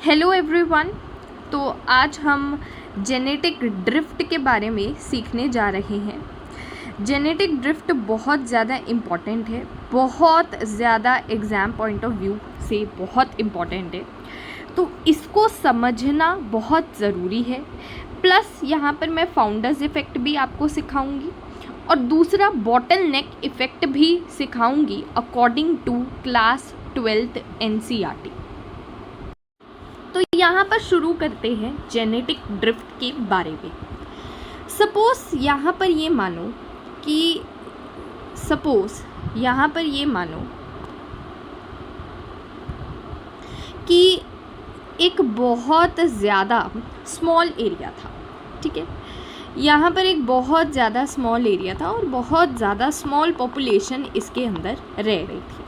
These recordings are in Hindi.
Hello everyone. तो आज हम जेनेटिक ड्रिफ्ट के बारे में सीखने जा रहे हैं। जेनेटिक ड्रिफ्ट बहुत ज़्यादा इम्पॉर्टेंट है, बहुत ज़्यादा एग्ज़ाम पॉइंट ऑफ व्यू से बहुत इम्पॉर्टेंट है, तो इसको समझना बहुत ज़रूरी है। प्लस यहाँ पर मैं फाउंडर्स इफ़ेक्ट भी आपको सिखाऊंगी और दूसरा बॉटल नेक इफ़ेक्ट भी सिखाऊंगी according to class 12th NCERT। तो यहाँ पर शुरू करते हैं जेनेटिक ड्रिफ्ट के बारे में। सपोज़ यहाँ पर ये मानो कि एक बहुत ज़्यादा स्मॉल एरिया था, ठीक है। यहाँ पर एक बहुत ज़्यादा स्मॉल एरिया था और बहुत ज़्यादा स्मॉल पॉपुलेशन इसके अंदर रह रही थी।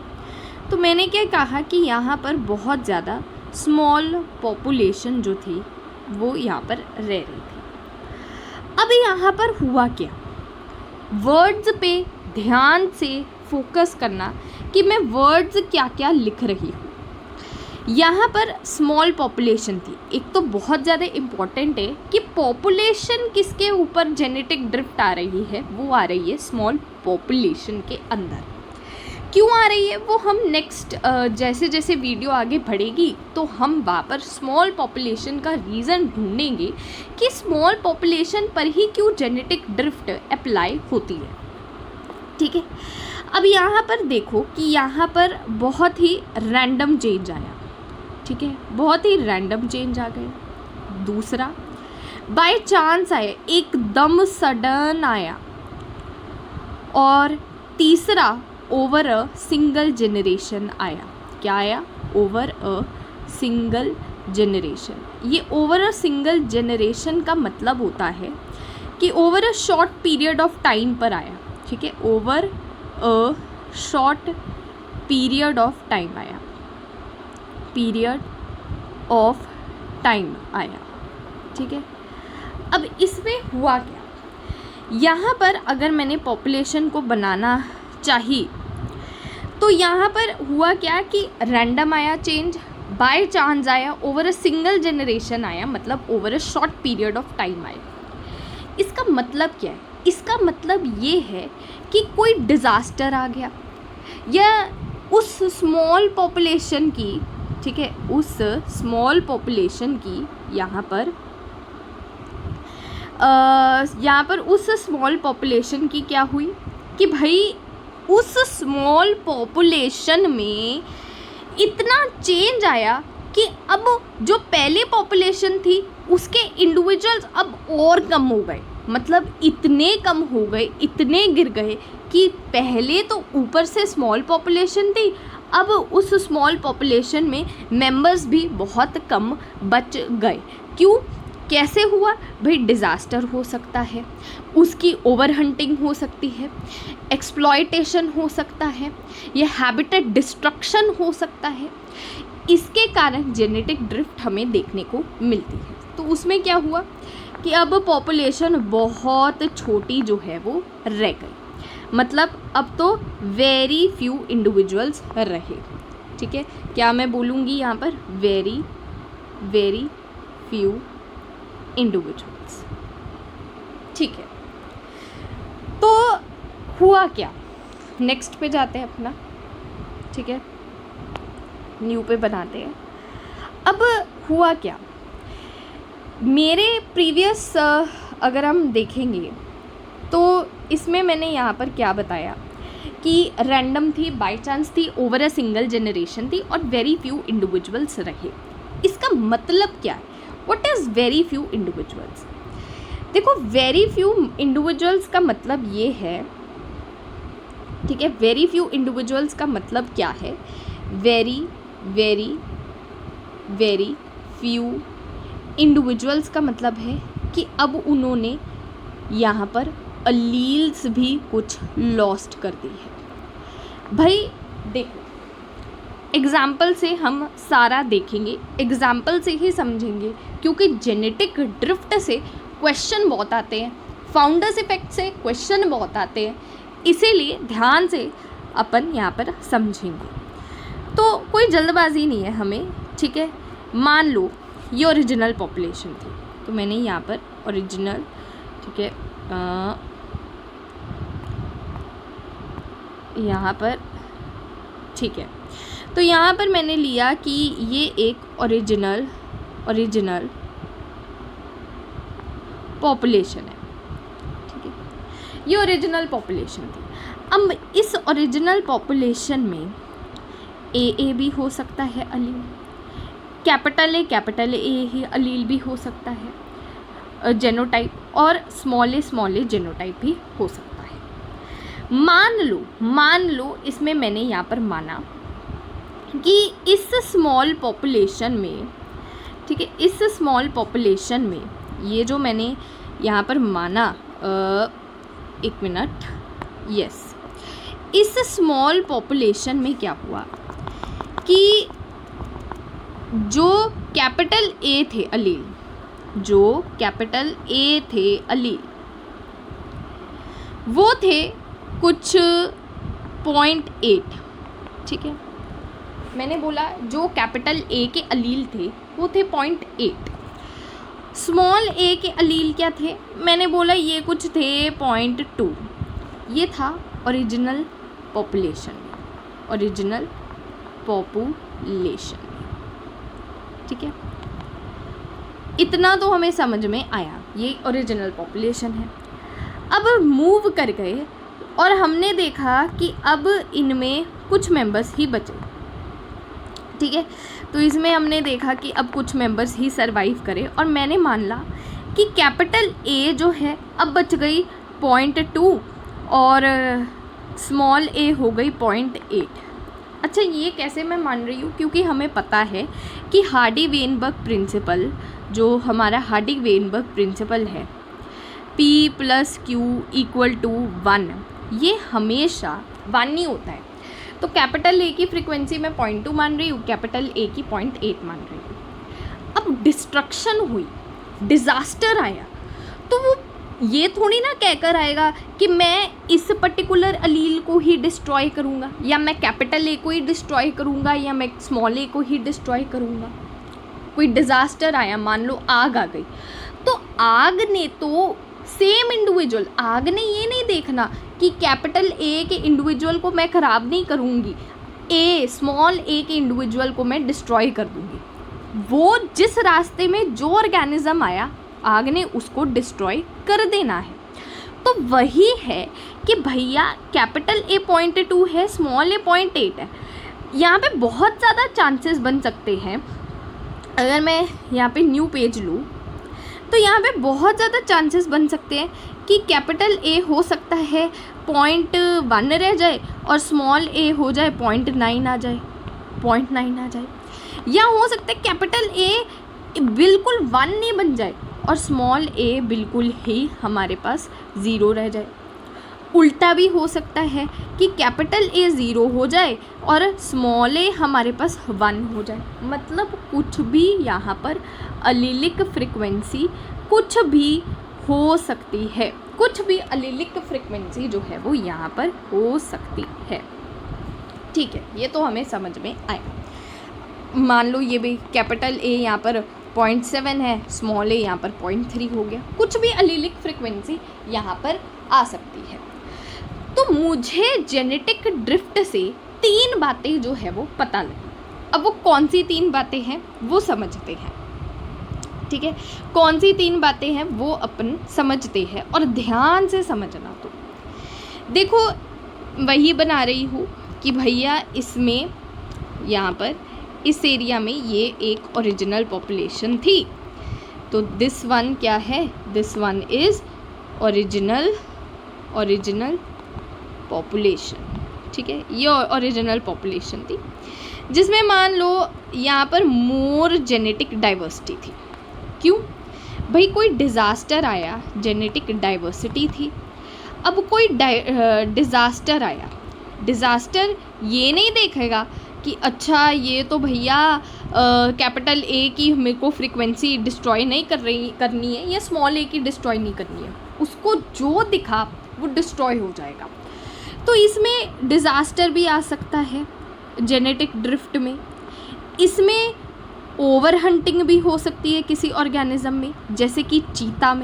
तो मैंने क्या कहा कि यहाँ पर बहुत ज़्यादा स्मॉल पॉपुलेशन जो थी वो यहाँ पर रह रही थी। अब यहाँ पर हुआ क्या, वर्ड्स पे ध्यान से फोकस करना कि मैं वर्ड्स क्या क्या लिख रही हूँ। यहाँ पर स्मॉल पॉपुलेशन थी। एक तो बहुत ज़्यादा इम्पॉर्टेंट है कि पॉपुलेशन किसके ऊपर जेनेटिक ड्रिफ्ट आ रही है, वो आ रही है स्मॉल पॉपुलेशन के अंदर। क्यों आ रही है वो हम नेक्स्ट जैसे जैसे वीडियो आगे बढ़ेगी तो हम वहाँ पर स्मॉल पॉपुलेशन का रीज़न ढूंढेंगे कि स्मॉल पॉपुलेशन पर ही क्यों जेनेटिक ड्रिफ्ट अप्लाई होती है, ठीक है। अब यहाँ पर देखो कि यहाँ पर बहुत ही रैंडम चेंज आया, ठीक है, बहुत ही रैंडम चेंज आ गया। दूसरा बाय चांस आया, एकदम सडन आया। और तीसरा ओवर अ सिंगल जनरेशन आया। क्या आया? Over a single generation. ये ओवर अ सिंगल जनरेशन का मतलब होता है कि over a short period of time पर आया, ठीक है। Over a short period of time आया, पीरियड ऑफ टाइम आया, ठीक है। अब इसमें हुआ क्या, यहाँ पर अगर मैंने पॉपुलेशन को बनाना चाहिए तो यहाँ पर हुआ क्या कि रैंडम आया चेंज, बाय चांस आया, ओवर अ सिंगल जनरेशन आया, मतलब over a short period of time आया। इसका मतलब क्या है? इसका मतलब ये है कि कोई डिज़ास्टर आ गया या उस स्मॉल पॉपुलेशन की, ठीक है, उस स्मॉल पॉपुलेशन की यहाँ पर उस स्मॉल पॉपुलेशन की क्या हुई कि भाई उस स्मॉल पॉपुलेशन में इतना चेंज आया कि अब जो पहले पॉपुलेशन थी उसके इंडिविजुअल्स अब और कम हो गए, मतलब इतने कम हो गए, इतने गिर गए कि पहले तो ऊपर से स्मॉल पॉपुलेशन थी, अब उस स्मॉल पॉपुलेशन में मेंबर्स भी बहुत कम बच गए। क्यों? कैसे हुआ भाई? डिज़ास्टर हो सकता है, उसकी ओवर हंटिंग हो सकती है, एक्सप्लॉयटेशन हो सकता है, ये हैबिटेट डिस्ट्रक्शन हो सकता है। इसके कारण जेनेटिक ड्रिफ्ट हमें देखने को मिलती है। तो उसमें क्या हुआ कि अब पॉपुलेशन बहुत छोटी जो है वो रह गई, मतलब अब तो वेरी फ्यू इंडिविजुअल्स रहे, ठीक है। क्या मैं बोलूँगी यहाँ पर? वेरी वेरी फ्यू इंडिविजुअल्स, ठीक है। तो हुआ क्या, नेक्स्ट पे जाते हैं अपना, ठीक है, न्यू पे बनाते हैं। अब हुआ क्या, मेरे प्रीवियस अगर हम देखेंगे तो इसमें मैंने यहाँ पर क्या बताया कि रैंडम थी, बाय चांस थी, ओवर अ सिंगल जनरेशन थी और वेरी फ्यू इंडिविजुअल्स रहे। इसका मतलब क्या है? What is very few individuals? देखो, वेरी फ्यू इंडिविजुअल्स का मतलब ये है, ठीक है, वेरी फ्यू इंडिविजुअल्स का मतलब क्या है? Very very very few individuals का मतलब है कि अब उन्होंने यहाँ पर अलील्स भी कुछ लॉस्ट कर दी है। भाई देखो, एग्ज़ाम्पल से हम सारा देखेंगे, एग्ज़ाम्पल से ही समझेंगे, क्योंकि जेनेटिक ड्रिफ्ट से क्वेश्चन बहुत आते हैं, फाउंडर्स इफेक्ट से क्वेश्चन बहुत आते हैं, इसीलिए ध्यान से अपन यहाँ पर समझेंगे। तो कोई जल्दबाजी नहीं है हमें, ठीक है। मान लो ये ओरिजिनल पॉपुलेशन थी, तो मैंने यहाँ पर ओरिजिनल, ठीक है, यहाँ पर, ठीक है, तो यहाँ पर मैंने लिया कि ये एक ओरिजिनल पॉपुलेशन है, ठीक है, ये ओरिजिनल पॉपुलेशन थी। अब इस ओरिजिनल पॉपुलेशन में ए भी हो सकता है अलील, कैपिटल ए ही अलील भी हो सकता है जेनोटाइप, और स्मॉल ए जेनोटाइप भी हो सकता है। मान लो इसमें मैंने यहाँ पर माना कि इस स्मॉल पॉपुलेशन में, ठीक है, इस स्मॉल पॉपुलेशन में ये जो मैंने यहाँ पर माना, एक मिनट, यस, इस स्मॉल पॉपुलेशन में क्या हुआ कि जो कैपिटल ए थे अलील, वो थे कुछ 0.8, ठीक है, मैंने बोला जो कैपिटल ए के अलील थे वो थे 0.8। स्मॉल ए के अलील क्या थे, मैंने बोला ये कुछ थे 0.2। ये था ओरिजिनल पॉपुलेशन में, ठीक है, इतना तो हमें समझ में आया, ये ओरिजिनल पॉपुलेशन है। अब मूव कर गए और हमने देखा कि अब इनमें कुछ मेंबर्स ही बचे, ठीक है, तो इसमें हमने देखा कि अब कुछ मेंबर्स ही सरवाइव करे, और मैंने मान ला कि कैपिटल ए जो है अब बच गई 0.2 और स्मॉल ए हो गई 0.8। अच्छा, ये कैसे मैं मान रही हूँ, क्योंकि हमें पता है कि हार्डी-वेनबर्ग प्रिंसिपल, जो हमारा हार्डी-वेनबर्ग प्रिंसिपल है, P + Q = 1, ये हमेशा 1 ही होता है। तो कैपिटल ए की फ्रीक्वेंसी मैं 0.2 मान रही हूँ, कैपिटल ए की 0.8 मान रही हूँ। अब डिस्ट्रक्शन हुई, डिज़ास्टर आया, तो वो ये थोड़ी ना कहकर आएगा कि मैं इस पर्टिकुलर अलील को ही डिस्ट्रॉय करूँगा, या मैं कैपिटल ए को ही डिस्ट्रॉय करूँगा, या मैं स्मॉल ए को ही डिस्ट्रॉय करूँगा। कोई डिज़ास्टर आया, मान लो आग आ गई, तो आग ने तो सेम इंडिविजुअल, आग ने ये नहीं देखना कि कैपिटल ए के इंडिविजुअल को मैं ख़राब नहीं करूँगी, स्मॉल ए के इंडिविजुअल को मैं डिस्ट्रॉय कर दूँगी। वो जिस रास्ते में जो ऑर्गेनिज्म आया, आग ने उसको डिस्ट्रॉय कर देना है। तो वही है कि भैया कैपिटल ए 0.2 है, स्मॉल ए 0.8 है। यहाँ पे बहुत ज़्यादा चांसेस बन सकते हैं। अगर मैं यहाँ पे न्यू पेज लूँ तो यहाँ पे बहुत ज़्यादा चांसेस बन सकते हैं कि कैपिटल ए हो सकता है 0.1 रह जाए और स्मॉल ए हो जाए 0.9 आ जाए, 0.9 आ जाए, या हो सकता है कैपिटल ए बिल्कुल 1 नहीं बन जाए और स्मॉल ए बिल्कुल ही हमारे पास 0 रह जाए। उल्टा भी हो सकता है कि कैपिटल ए 0 हो जाए और स्मॉल ए हमारे पास 1 हो जाए। मतलब कुछ भी यहाँ पर अलीलिक फ्रिक्वेंसी कुछ भी हो सकती है, कुछ भी अलीलिक फ्रिक्वेंसी जो है वो यहाँ पर हो सकती है। ठीक है, ये तो हमें समझ में आया। मान लो ये भी कैपिटल ए यहाँ पर 0.7 है, स्मॉल ए यहाँ पर 0.3 हो गया। कुछ भी अलीलिक फ्रिक्वेंसी यहाँ पर आ सकती है। तो मुझे जेनेटिक ड्रिफ्ट से 3 बातें जो है वो पता लगी। अब वो कौन सी 3 बातें हैं वो समझते हैं। ठीक है, कौन सी 3 बातें हैं वो अपन समझते हैं और ध्यान से समझना। तो देखो, वही बना रही हूँ कि भैया इसमें यहाँ पर इस एरिया में ये एक ओरिजिनल पॉपुलेशन थी। तो दिस वन क्या है, this one is original population. ठीक है, ये ओरिजिनल पॉपुलेशन थी जिसमें मान लो यहाँ पर मोर जेनेटिक डाइवर्सिटी थी। क्यों भाई, कोई डिज़ास्टर आया, जेनेटिक डाइवर्सिटी थी। अब कोई डिज़ास्टर आया, डिज़ास्टर ये नहीं देखेगा कि अच्छा ये तो भैया कैपिटल ए की मेरे को फ्रीक्वेंसी डिस्ट्रॉय नहीं करनी है या स्मॉल ए की डिस्ट्रॉय नहीं करनी है। उसको जो दिखा वो डिस्ट्रॉय हो जाएगा। तो इसमें डिज़ास्टर भी आ सकता है जेनेटिक ड्रिफ्ट में। इसमें ओवर हंटिंग भी हो सकती है किसी ऑर्गेनिज्म में, जैसे कि चीता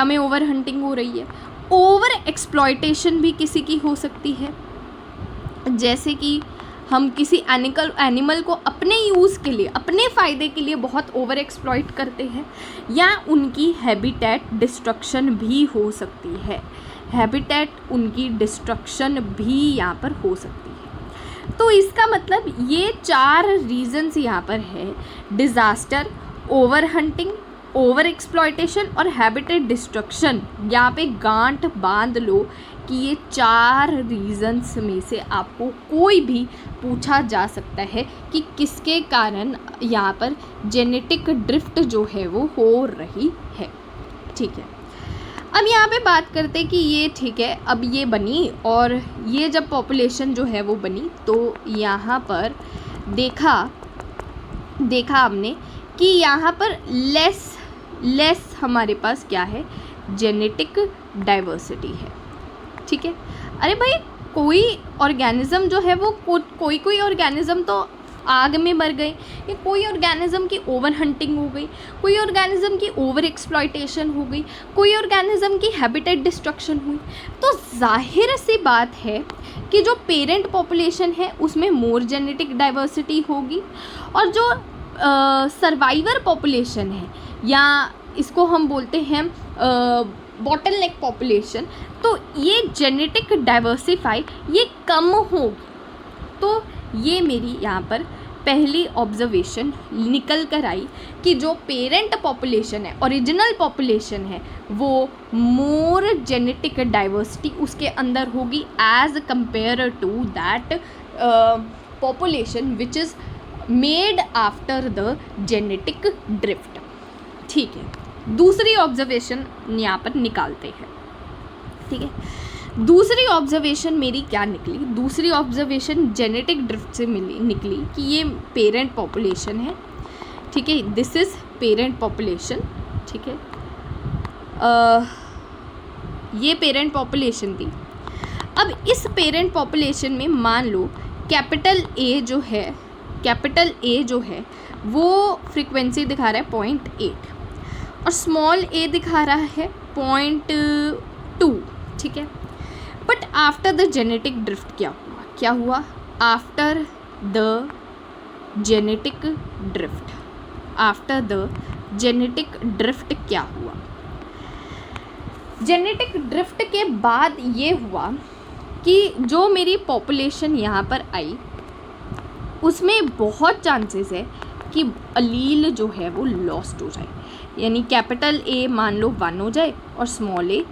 में ओवर हंटिंग हो रही है। ओवर एक्सप्लॉयटेशन भी किसी की हो सकती है, जैसे कि हम किसी एनिमल को अपने यूज़ के लिए, अपने फ़ायदे के लिए बहुत ओवर एक्सप्लॉइट करते हैं, या उनकी हैबिटेट डिस्ट्रक्शन भी हो सकती है। हैबिटेट उनकी डिस्ट्रक्शन भी यहाँ पर हो सकती है। तो इसका मतलब ये 4 रीजंस यहाँ पर है, disaster, over hunting, over exploitation और हैबिटेट डिस्ट्रक्शन। यहाँ पे गांठ बांध लो कि ये 4 रीजंस में से आपको कोई भी पूछा जा सकता है कि किसके कारण यहाँ पर जेनेटिक ड्रिफ्ट जो है वो हो रही है। ठीक है, अब यहाँ पे बात करते हैं कि ये ठीक है, अब ये बनी और ये जब पॉपुलेशन जो है वो बनी तो यहाँ पर देखा हमने कि यहाँ पर लेस हमारे पास क्या है, जेनेटिक डाइवर्सिटी है। ठीक है, अरे भाई कोई ऑर्गेनिज्म जो है वो कोई ऑर्गेनिज्म तो आग में मर गए, या कोई ऑर्गेनिज्म की ओवर हंटिंग हो गई, कोई ऑर्गेनिज्म की ओवर एक्सप्लॉयटेशन हो गई, कोई ऑर्गेनिज्म की हैबिटेट डिस्ट्रक्शन हुई, तो जाहिर सी बात है कि जो पेरेंट पॉपुलेशन है उसमें मोर जेनेटिक डाइवर्सिटी होगी, और जो सर्वाइवर पॉपुलेशन है, या इसको हम बोलते हैं बॉटल नेक पॉपुलेशन, तो ये जेनेटिक डाइवर्सिफाई ये कम होगी। तो ये मेरी यहाँ पर पहली ऑब्जर्वेशन निकल कर आई कि जो पेरेंट पॉपुलेशन है, ओरिजिनल पॉपुलेशन है, वो मोर जेनेटिक डाइवर्सिटी उसके अंदर होगी as compared to that population which is made after the genetic drift. ठीक है, दूसरी ऑब्जर्वेशन यहाँ पर निकालते हैं। ठीक है, दूसरी ऑब्जर्वेशन मेरी क्या निकली, दूसरी ऑब्जर्वेशन जेनेटिक ड्रिफ्ट से निकली कि ये पेरेंट पॉपुलेशन है। ठीक है, दिस इज़ पेरेंट पॉपुलेशन। ठीक है, ये पेरेंट पॉपुलेशन थी। अब इस पेरेंट पॉपुलेशन में मान लो कैपिटल ए जो है वो फ्रीक्वेंसी दिखा रहा है 0.8 और स्मॉल ए दिखा रहा है 0.2। ठीक है, but after the genetic drift क्या हुआ आफ्टर द जेनेटिक ड्रिफ्ट क्या हुआ, जेनेटिक ड्रिफ्ट के बाद ये हुआ कि जो मेरी पॉपुलेशन यहाँ पर आई उसमें बहुत चांसेस है कि अलील जो है वो लॉस्ट हो जाए, यानी कैपिटल ए मान लो 1 हो जाए और स्मॉल ए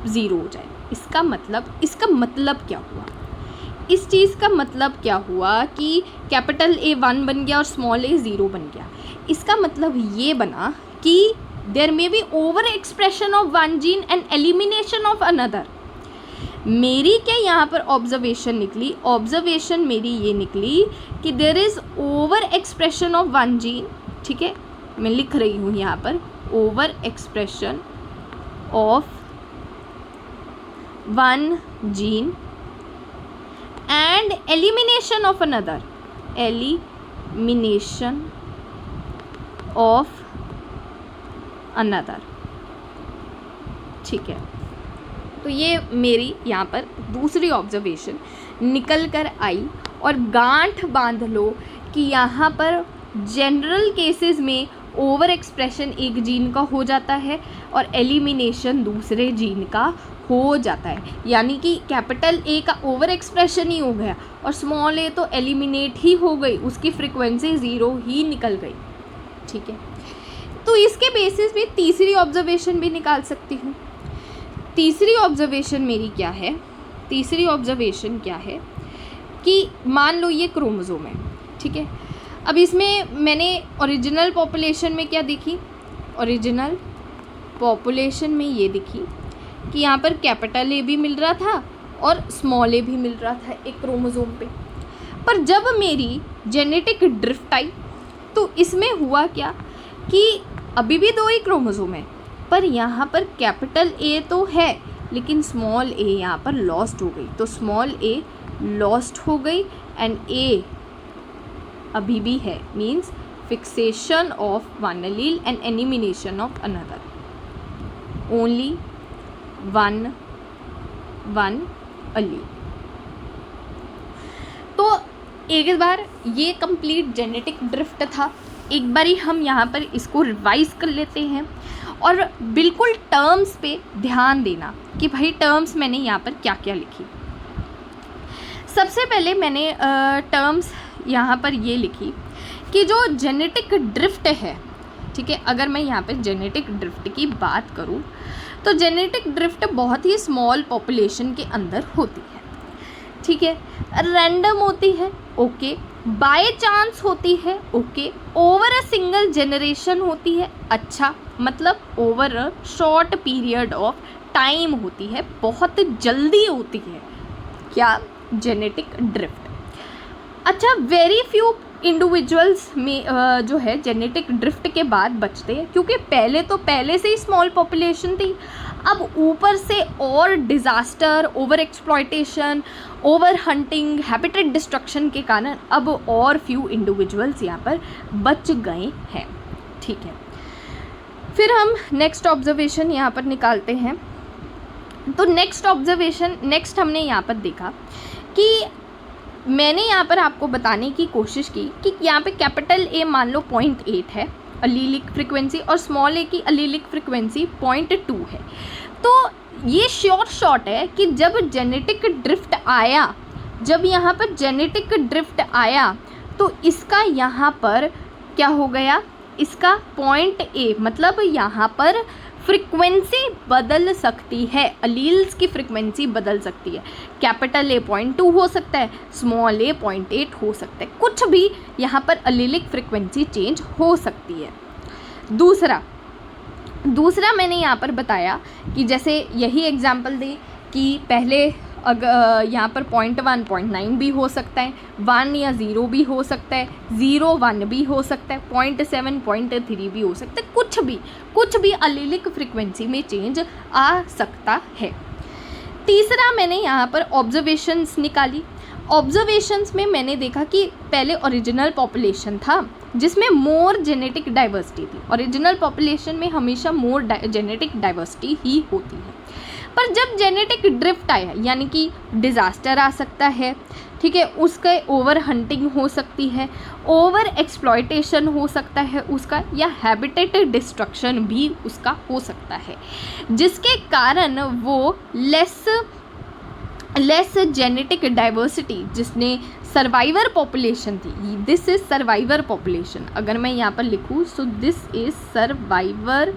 0 हो जाए। इसका मतलब क्या हुआ, इस चीज़ का मतलब क्या हुआ कि कैपिटल ए 1 बन गया और स्मॉल ए 0 बन गया। इसका मतलब ये बना कि there may be over expression of one gene and elimination of another. मेरी क्या यहाँ पर ऑब्जर्वेशन मेरी ये निकली कि there is over expression of one gene. ठीक है, मैं लिख रही हूँ यहाँ पर over expression of one gene and elimination of another, ठीक है, तो ये मेरी यहाँ पर दूसरी ऑब्जर्वेशन निकल कर आई। और गांठ बांध लो कि यहाँ पर जनरल केसेस में ओवर एक्सप्रेशन एक जीन का हो जाता है और एलिमिनेशन दूसरे जीन का हो जाता है, यानी कि कैपिटल ए का ओवर एक्सप्रेशन ही हो गया और स्मॉल ए तो एलिमिनेट ही हो गई, उसकी फ्रीक्वेंसी 0 ही निकल गई। ठीक है, तो इसके बेसिस पे तीसरी ऑब्जर्वेशन भी निकाल सकती हूँ। तीसरी ऑब्जर्वेशन मेरी क्या है, कि मान लो ये क्रोमोसोम है। ठीक है, अब इसमें मैंने ओरिजिनल पॉपुलेशन में क्या देखी, ओरिजिनल पॉपुलेशन में ये दिखी कि यहाँ पर कैपिटल ए भी मिल रहा था और स्मॉल ए भी मिल रहा था एक क्रोमोसोम पे। पर जब मेरी जेनेटिक ड्रिफ्ट आई तो इसमें हुआ क्या कि अभी भी 2 ही क्रोमोसोम है, पर यहाँ पर कैपिटल ए तो है लेकिन स्मॉल ए यहाँ पर लॉस्ट हो गई। तो स्मॉल ए लॉस्ट हो गई एंड ए अभी भी है, means fixation of one allele and elimination of another, only one allele. तो एक बार ये कंप्लीट जेनेटिक ड्रिफ्ट था। एक बारी हम यहाँ पर इसको रिवाइज कर लेते हैं और बिल्कुल टर्म्स पे ध्यान देना कि भाई टर्म्स मैंने यहाँ पर क्या क्या लिखी। सबसे पहले मैंने टर्म्स यहाँ पर ये लिखी कि जो जेनेटिक ड्रिफ्ट है, ठीक है, अगर मैं यहाँ पे जेनेटिक ड्रिफ्ट की बात करूँ तो जेनेटिक ड्रिफ्ट बहुत ही स्मॉल पॉपुलेशन के अंदर होती है, ठीक है, रैंडम होती है, ओके, बाय चांस होती है, okay, over a single generation होती है, अच्छा, मतलब over a short period of time होती है, बहुत जल्दी होती है, क्या, जेनेटिक ड्रिफ्ट। अच्छा, वेरी फ्यू इंडिविजुअल्स में जो है जेनेटिक ड्रिफ्ट के बाद बचते हैं, क्योंकि पहले से ही स्मॉल पॉपुलेशन थी, अब ऊपर से और disaster, over exploitation, over hunting, habitat destruction के कारण अब और फ्यू इंडिविजुअल्स यहाँ पर बच गए हैं, ठीक है। फिर हम नेक्स्ट ऑब्जर्वेशन यहाँ पर निकालते हैं। तो नेक्स्ट हमने यहाँ पर देखा कि मैंने यहाँ पर आपको बताने की कोशिश की कि यहाँ पे कैपिटल ए मान लो 0.8 है अलीलिक फ्रिक्वेंसी और स्मॉल ए की अलीलिक फ्रिक्वेंसी 0.2 है। तो ये शॉर्ट है कि जब जेनेटिक ड्रिफ्ट आया तो इसका यहाँ पर क्या हो गया, इसका 0.a मतलब यहाँ पर फ्रिक्वेंसी बदल सकती है, अलील्स की फ्रिक्वेंसी बदल सकती है। कैपिटल ए 0.2 हो सकता है, स्मॉल ए 0.8 हो सकता है, कुछ भी यहाँ पर अलीलिक फ्रिक्वेंसी चेंज हो सकती है। दूसरा मैंने यहाँ पर बताया कि जैसे यही एग्जाम्पल दे कि पहले अगर यहाँ पर 0.1 0.9 भी हो सकता है, 1 या 0 भी हो सकता है, 0 1 भी हो सकता है, 0.7 0.3 भी हो सकता है, कुछ भी अलीलिक फ्रिक्वेंसी में चेंज आ सकता है। तीसरा मैंने यहाँ पर ऑब्जर्वेशंस निकाली। ऑब्जर्वेशंस में मैंने देखा कि पहले ओरिजिनल पॉपुलेशन था जिसमें मोर जेनेटिक डाइवर्सिटी थी। ओरिजिनल पॉपुलेशन में हमेशा मोर जेनेटिक डाइवर्सिटी ही होती है, पर जब जेनेटिक ड्रिफ्ट आया यानी कि डिज़ास्टर आ सकता है, ठीक है, उसके ओवर हंटिंग हो सकती है, ओवर एक्सप्लॉयटेशन हो सकता है उसका, या हैबिटेट डिस्ट्रक्शन भी उसका हो सकता है, जिसके कारण वो लेस जेनेटिक डाइवर्सिटी जिसने सर्वाइवर पॉपुलेशन थी, दिस इज सर्वाइवर पॉपुलेशन, अगर मैं यहाँ पर लिखूँ so this is survivor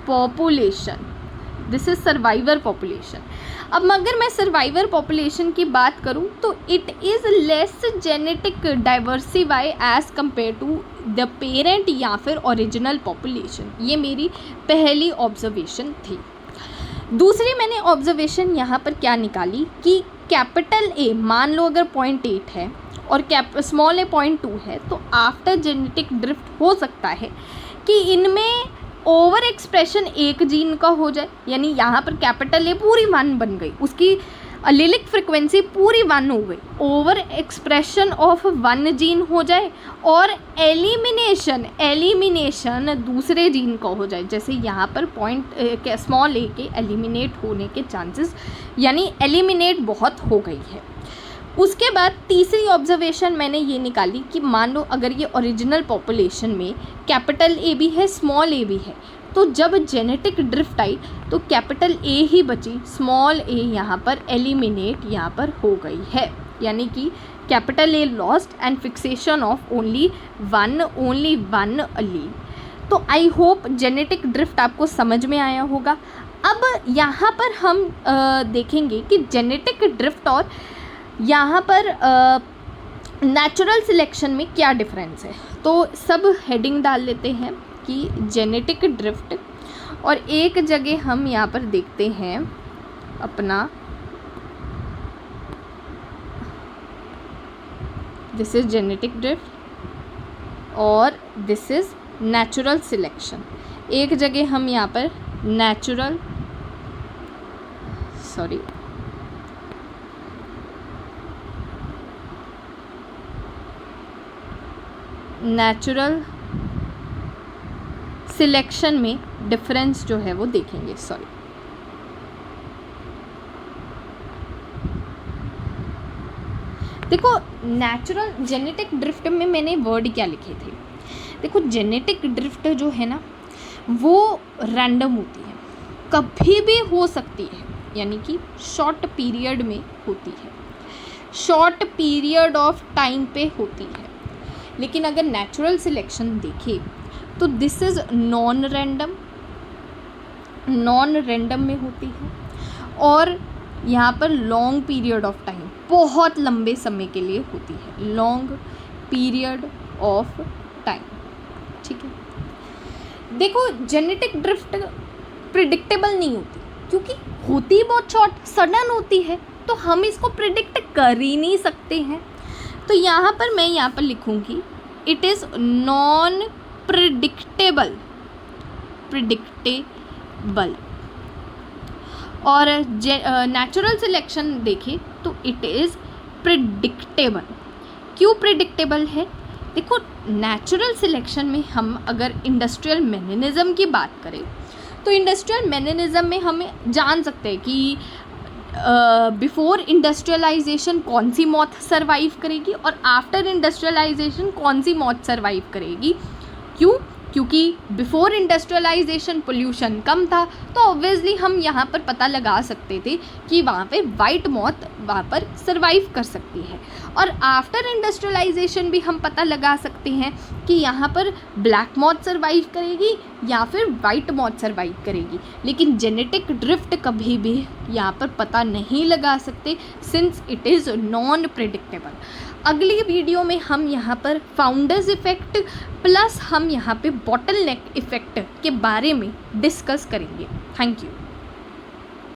population, this is survivor population. अब अगर मैं सर्वाइवर पॉपुलेशन की बात करूं तो it is less genetic diversify as compared to the parent या फिर ओरिजिनल पॉपुलेशन। ये मेरी पहली ऑब्जर्वेशन थी। दूसरी मैंने ऑब्जर्वेशन यहाँ पर क्या निकाली कि कैपिटल ए मान लो अगर 0.8 है और स्मॉल ए 0.2 है, तो आफ्टर जेनेटिक ड्रिफ्ट हो सकता है कि इनमें ओवर एक्सप्रेशन एक जीन का हो जाए, यानी यहाँ पर कैपिटल ए पूरी 1 बन गई, उसकी अलीलिक फ्रिक्वेंसी पूरी 1 हो गई, ओवर एक्सप्रेशन ऑफ 1 जीन हो जाए और एलिमिनेशन दूसरे जीन का हो जाए, जैसे यहाँ पर स्मॉल ए के एलिमिनेट होने के चांसेस, यानी एलिमिनेट बहुत हो गई है। उसके बाद तीसरी ऑब्जर्वेशन मैंने ये निकाली कि मान लो अगर ये ओरिजिनल पॉपुलेशन में कैपिटल ए भी है स्मॉल ए भी है, तो जब जेनेटिक ड्रिफ्ट आई तो कैपिटल ए ही बची, स्मॉल ए यहाँ पर एलिमिनेट यहाँ पर हो गई है, यानी कि capital A lost and fixation of only one allele. तो आई होप जेनेटिक ड्रिफ्ट आपको समझ में आया होगा। अब यहाँ पर हम देखेंगे कि जेनेटिक ड्रिफ्ट और यहाँ पर नेचुरल सिलेक्शन में क्या डिफरेंस है। तो सब हेडिंग डाल लेते हैं कि जेनेटिक ड्रिफ्ट, और एक जगह हम यहाँ पर देखते हैं अपना दिस इज़ जेनेटिक ड्रिफ्ट और दिस इज़ नेचुरल सिलेक्शन। एक जगह हम यहाँ पर नेचुरल सिलेक्शन में डिफरेंस जो है वो देखेंगे। सॉरी, देखो नेचुरल जेनेटिक ड्रिफ्ट में मैंने वर्ड क्या लिखे थे। देखो जेनेटिक ड्रिफ्ट जो है ना वो रैंडम होती है, कभी भी हो सकती है, यानी कि शॉर्ट पीरियड में होती है, शॉर्ट पीरियड ऑफ टाइम पे होती है। लेकिन अगर नेचुरल सिलेक्शन देखें तो दिस इज़ नॉन रैंडम में होती है, और यहाँ पर लॉन्ग पीरियड ऑफ टाइम, बहुत लंबे समय के लिए होती है, लॉन्ग पीरियड ऑफ टाइम। ठीक है, देखो जेनेटिक ड्रिफ्ट प्रिडिक्टेबल नहीं होती, क्योंकि होती बहुत शॉर्ट सडन होती है, तो हम इसको प्रिडिक्ट कर ही नहीं सकते हैं। तो यहाँ पर मैं यहाँ पर लिखूँगी इट इज़ नॉन प्रिडिक्टेबल। और नेचुरल सिलेक्शन देखें तो इट इज़ प्रिडिक्टेबल। क्यों प्रिडिक्टेबल है? देखो नेचुरल सिलेक्शन में हम अगर इंडस्ट्रियल मेनिनिज्म की बात करें तो इंडस्ट्रियल मेनिनिज्म में हमें जान सकते हैं कि बिफोर इंडस्ट्रियलाइजेशन कौन सी मौत सर्वाइव करेगी और आफ्टर इंडस्ट्रियलाइजेशन कौन सी मौत सर्वाइव करेगी। क्यों? क्योंकि बिफोर इंडस्ट्रियलाइजेशन पोल्यूशन कम था, तो ऑब्वियसली हम यहाँ पर पता लगा सकते थे कि वहाँ पे वाइट मौत वहाँ पर सर्वाइव कर सकती है, और आफ्टर इंडस्ट्रियलाइजेशन भी हम पता लगा सकते हैं कि यहाँ पर ब्लैक मौत सर्वाइव करेगी या फिर वाइट मौत सर्वाइव करेगी। लेकिन जेनेटिक ड्रिफ्ट कभी भी यहाँ पर पता नहीं लगा सकते, since it is non predictable. अगली वीडियो में हम यहाँ पर फाउंडर्स इफ़ेक्ट प्लस हम यहाँ पे बॉटल नेक इफ़ेक्ट के बारे में डिस्कस करेंगे। Thank you.